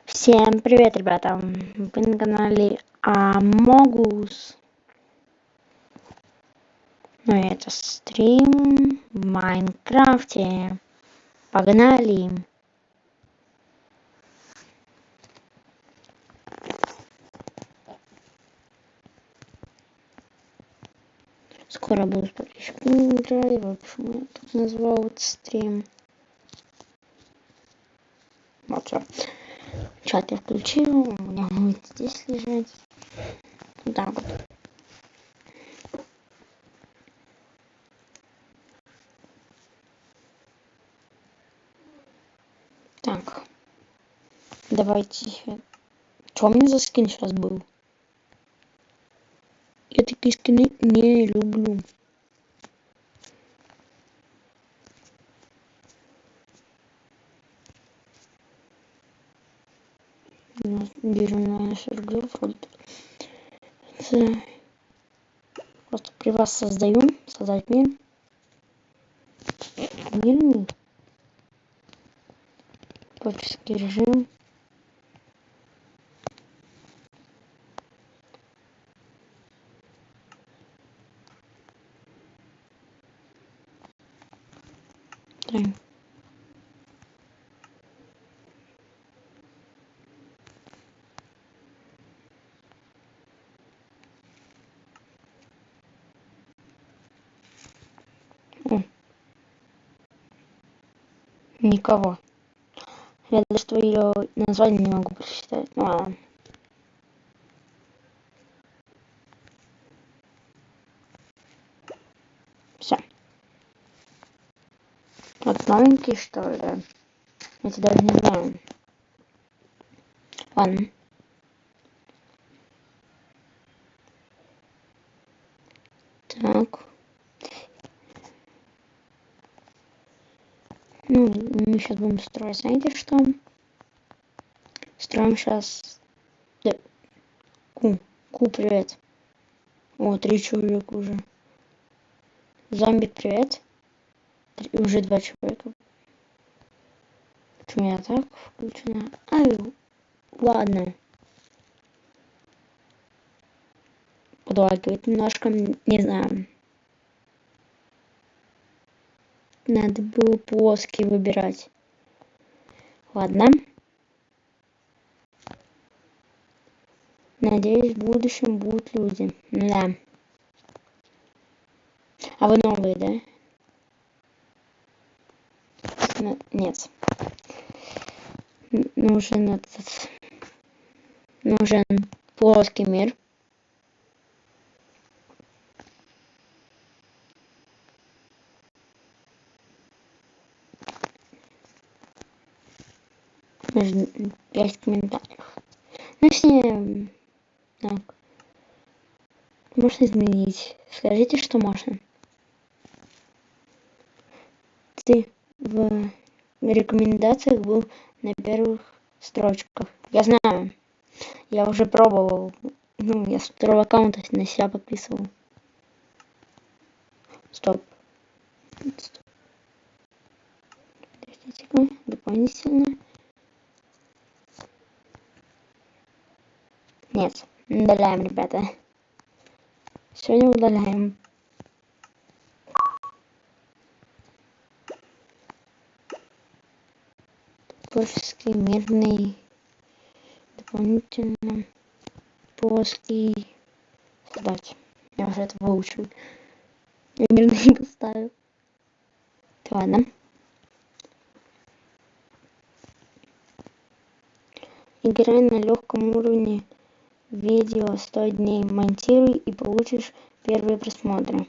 Всем привет, ребята! Вы на канале Амогус. Ну и это стрим в Майнкрафте. Погнали! Скоро буду с подписчиками играть. Вот почему я так назвал этот стрим. Вот все. Чат я включил. У меня будет здесь лежать. Вот так вот. Так. Давайте. Что у меня за скин сейчас был? Я такие скины не люблю. Вижу на Сергея вроде. Просто при вас создать мир. Мирный. Творческий режим. Так. Никого. Я даже твое название не могу прочитать. Ну ладно. Все. Вот новенький, что ли? Да? Я тебя даже не знаю. Ладно. Так. Ну, мы сейчас будем строить, знаете что? Строим сейчас... Да. Ку, привет. О, 3 человека уже. Зомби, привет. Уже 2 человека. Почему я так включена? Ай, ладно. Подлагивает немножко, не знаю. Надо было плоский выбирать. Ладно. Надеюсь, в будущем будут люди. Да. А вы новые, да? Нет. Нужен плоский мир. Нужно 5 комментариев. Ну, все... Так. Можно изменить. Скажите, что можно. Ты в рекомендациях был на первых строчках. Я знаю. Я уже пробовал. Ну, я с второго аккаунта на себя подписывал. Стоп. Подождите-ка. Дополнительно. Нет. Удаляем, ребята. Сегодня удаляем. Творческий, мирный. Дополнительно. Плоский. Создать. Я уже это выучил. Я мирный поставил. Ладно. Играй на легком уровне. Видео 100 дней. Монтируй и получишь первые просмотры.